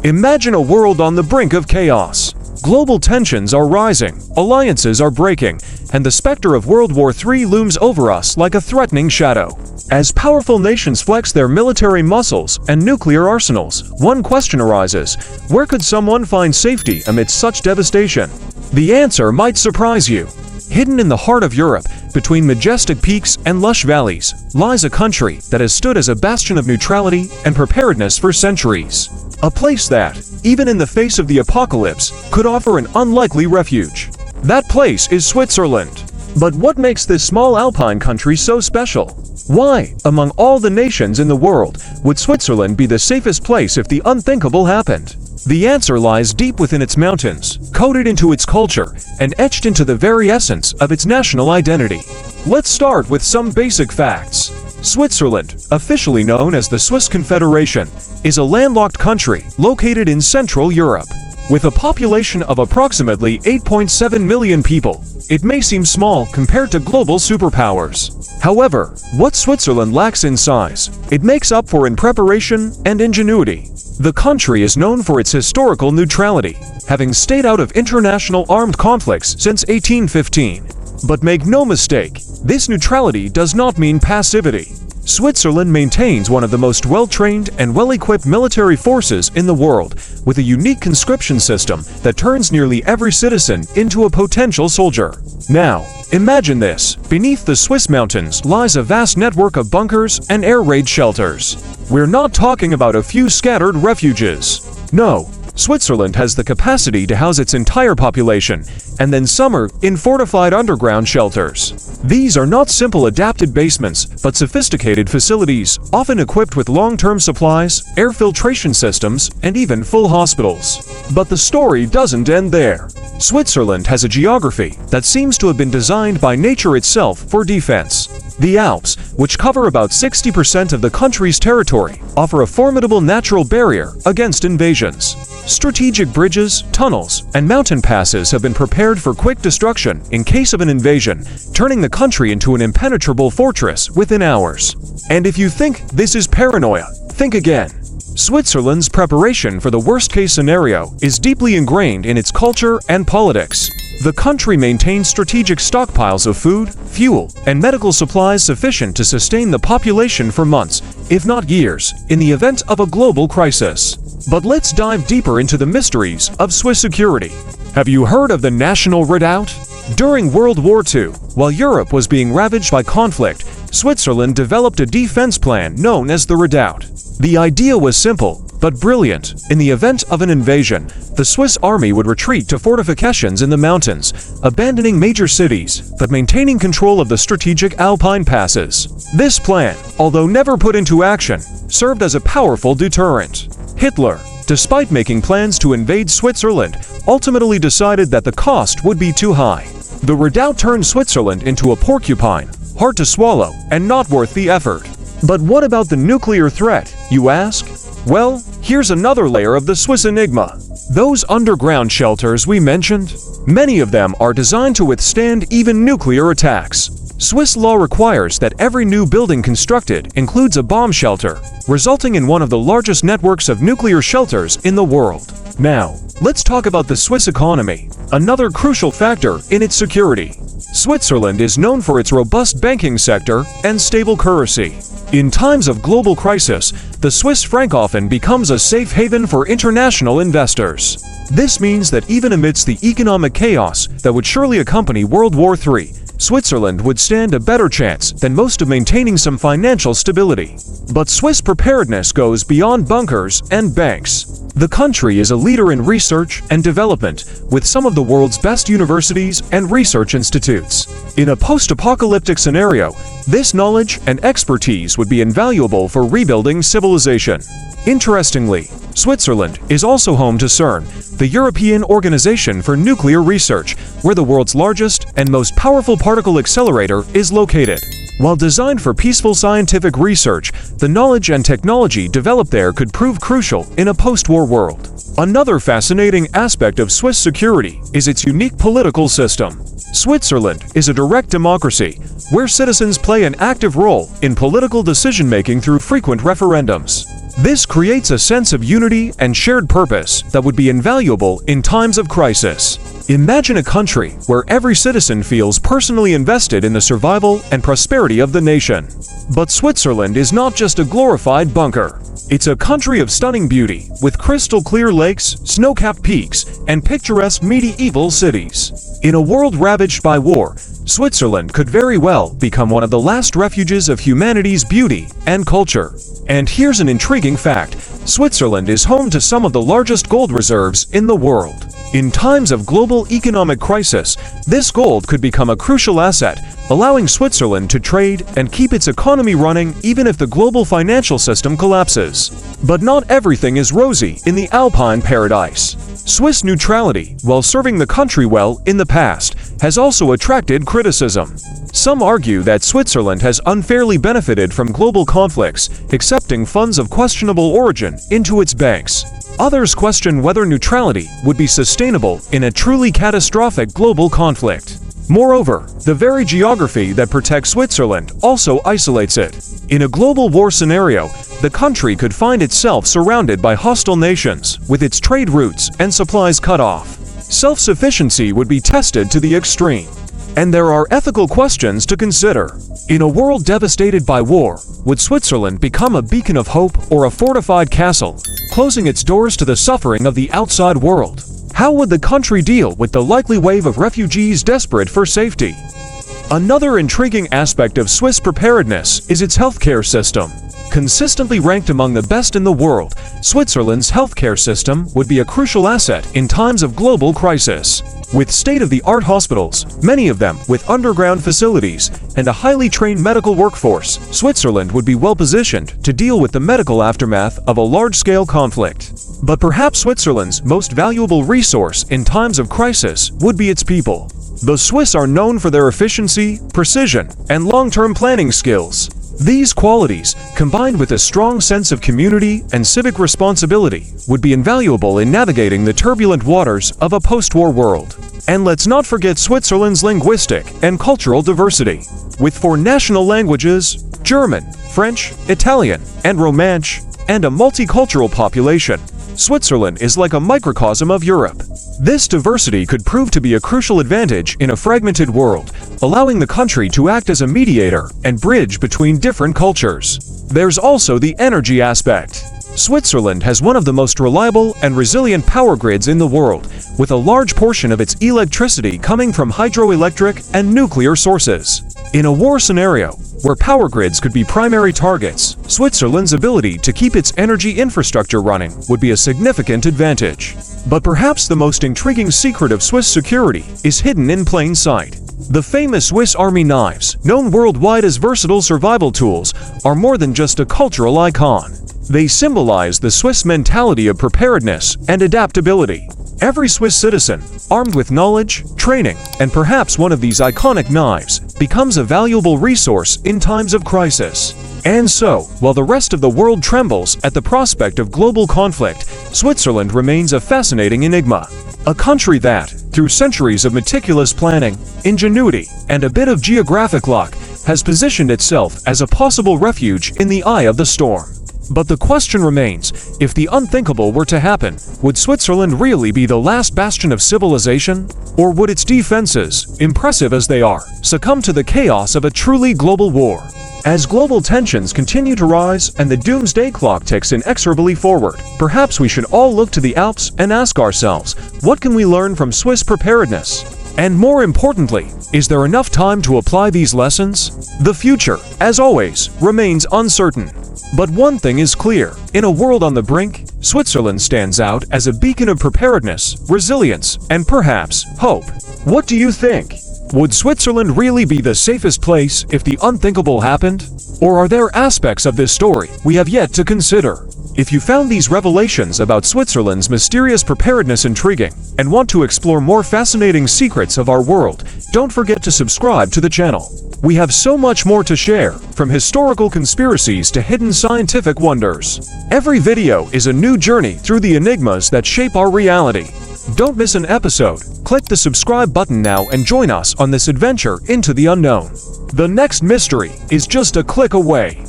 Imagine a world on the brink of chaos. Global tensions are rising, alliances are breaking, and the specter of World War III looms over us like a threatening shadow. As powerful nations flex their military muscles and nuclear arsenals, one question arises: where could someone find safety amidst such devastation? The answer might surprise you. Hidden in the heart of Europe, between majestic peaks and lush valleys, lies a country that has stood as a bastion of neutrality and preparedness for centuries. A place that, even in the face of the apocalypse, could offer an unlikely refuge. That place is Switzerland. But what makes this small alpine country so special? Why, among all the nations in the world, would Switzerland be the safest place if the unthinkable happened? The answer lies deep within its mountains, coded into its culture, and etched into the very essence of its national identity. Let's start with some basic facts. Switzerland, officially known as the Swiss Confederation, is a landlocked country located in Central Europe. With a population of approximately 8.7 million people, it may seem small compared to global superpowers. However, what Switzerland lacks in size, it makes up for in preparation and ingenuity. The country is known for its historical neutrality, having stayed out of international armed conflicts since 1815. But make no mistake, this neutrality does not mean passivity. Switzerland maintains one of the most well-trained and well-equipped military forces in the world, with a unique conscription system that turns nearly every citizen into a potential soldier. Now, imagine this: beneath the Swiss mountains lies a vast network of bunkers and air raid shelters. We're not talking about a few scattered refuges. No, Switzerland has the capacity to house its entire population, and then summer in fortified underground shelters. These are not simple adapted basements, but sophisticated facilities, often equipped with long-term supplies, air filtration systems, and even full hospitals. But the story doesn't end there. Switzerland has a geography that seems to have been designed by nature itself for defense. The Alps, which cover about 60% of the country's territory, offer a formidable natural barrier against invasions. Strategic bridges, tunnels, and mountain passes have been prepared for quick destruction in case of an invasion, turning the country into an impenetrable fortress within hours. And if you think this is paranoia, think again. Switzerland's preparation for the worst-case scenario is deeply ingrained in its culture and politics. The country maintains strategic stockpiles of food, fuel, and medical supplies sufficient to sustain the population for months, if not years, in the event of a global crisis. But let's dive deeper into the mysteries of Swiss security. Have you heard of the National Redoubt? During World War II, while Europe was being ravaged by conflict, Switzerland developed a defense plan known as the Redoubt. The idea was simple, but brilliant. In the event of an invasion, the Swiss army would retreat to fortifications in the mountains, abandoning major cities, but maintaining control of the strategic alpine passes. This plan, although never put into action, served as a powerful deterrent. Hitler, despite making plans to invade Switzerland, ultimately decided that the cost would be too high. The Redoubt turned Switzerland into a porcupine, hard to swallow and not worth the effort. But what about the nuclear threat, you ask? Well, here's another layer of the Swiss enigma. Those underground shelters we mentioned, many of them are designed to withstand even nuclear attacks. Swiss law requires that every new building constructed includes a bomb shelter, resulting in one of the largest networks of nuclear shelters in the world. Now, let's talk about the Swiss economy, another crucial factor in its security. Switzerland is known for its robust banking sector and stable currency. In times of global crisis, the Swiss franc often becomes a safe haven for international investors. This means that even amidst the economic chaos that would surely accompany World War III, Switzerland would stand a better chance than most of maintaining some financial stability. But Swiss preparedness goes beyond bunkers and banks. The country is a leader in research and development, with some of the world's best universities and research institutes. In a post-apocalyptic scenario, this knowledge and expertise would be invaluable for rebuilding civilization. Interestingly, Switzerland is also home to CERN, the European Organization for Nuclear Research, where the world's largest and most powerful particle accelerator is located. While designed for peaceful scientific research, the knowledge and technology developed there could prove crucial in a post-war world. Another fascinating aspect of Swiss security is its unique political system. Switzerland is a direct democracy, where citizens play an active role in political decision-making through frequent referendums. This creates a sense of unity and shared purpose that would be invaluable in times of crisis. Imagine a country where every citizen feels personally invested in the survival and prosperity of the nation. But Switzerland is not just a glorified bunker. It's a country of stunning beauty, with crystal-clear lakes, snow-capped peaks, and picturesque medieval cities. In a world ravaged by war, Switzerland could very well become one of the last refuges of humanity's beauty and culture. And here's an intriguing fact: Switzerland is home to some of the largest gold reserves in the world. In times of global economic crisis, this gold could become a crucial asset, allowing Switzerland to trade and keep its economy running even if the global financial system collapses. But not everything is rosy in the Alpine paradise. Swiss neutrality, while serving the country well in the past, has also attracted criticism. Some argue that Switzerland has unfairly benefited from global conflicts, accepting funds of questionable origin into its banks. Others question whether neutrality would be sustainable in a truly catastrophic global conflict. Moreover, the very geography that protects Switzerland also isolates it. In a global war scenario, the country could find itself surrounded by hostile nations, with its trade routes and supplies cut off. Self-sufficiency would be tested to the extreme. And there are ethical questions to consider. In a world devastated by war, would Switzerland become a beacon of hope or a fortified castle, closing its doors to the suffering of the outside world? How would the country deal with the likely wave of refugees desperate for safety? Another intriguing aspect of Swiss preparedness is its healthcare system. Consistently ranked among the best in the world, Switzerland's healthcare system would be a crucial asset in times of global crisis. With state-of-the-art hospitals, many of them with underground facilities, and a highly trained medical workforce, Switzerland would be well-positioned to deal with the medical aftermath of a large-scale conflict. But perhaps Switzerland's most valuable resource in times of crisis would be its people. The Swiss are known for their efficiency, precision, and long-term planning skills. These qualities, combined with a strong sense of community and civic responsibility, would be invaluable in navigating the turbulent waters of a post-war world. And let's not forget Switzerland's linguistic and cultural diversity. With 4 national languages, German, French, Italian, and Romansh, and a multicultural population, Switzerland is like a microcosm of Europe. This diversity could prove to be a crucial advantage in a fragmented world, allowing the country to act as a mediator and bridge between different cultures. There's also the energy aspect. Switzerland has one of the most reliable and resilient power grids in the world, with a large portion of its electricity coming from hydroelectric and nuclear sources. In a war scenario, where power grids could be primary targets, Switzerland's ability to keep its energy infrastructure running would be a significant advantage. But perhaps the most intriguing secret of Swiss security is hidden in plain sight. The famous Swiss Army knives, known worldwide as versatile survival tools, are more than just a cultural icon. They symbolize the Swiss mentality of preparedness and adaptability. Every Swiss citizen, armed with knowledge, training, and perhaps one of these iconic knives, becomes a valuable resource in times of crisis. And so, while the rest of the world trembles at the prospect of global conflict, Switzerland remains a fascinating enigma. A country that, through centuries of meticulous planning, ingenuity, and a bit of geographic luck, has positioned itself as a possible refuge in the eye of the storm. But the question remains, if the unthinkable were to happen, would Switzerland really be the last bastion of civilization? Or would its defenses, impressive as they are, succumb to the chaos of a truly global war? As global tensions continue to rise and the doomsday clock ticks inexorably forward, perhaps we should all look to the Alps and ask ourselves, what can we learn from Swiss preparedness? And more importantly, is there enough time to apply these lessons? The future, as always, remains uncertain. But one thing is clear: in a world on the brink, Switzerland stands out as a beacon of preparedness, resilience, and perhaps hope. What do you think? Would Switzerland really be the safest place if the unthinkable happened? Or are there aspects of this story we have yet to consider? If you found these revelations about Switzerland's mysterious preparedness intriguing and want to explore more fascinating secrets of our world, don't forget to subscribe to the channel. We have so much more to share, from historical conspiracies to hidden scientific wonders. Every video is a new journey through the enigmas that shape our reality. Don't miss an episode. Click the subscribe button now and join us on this adventure into the unknown. The next mystery is just a click away.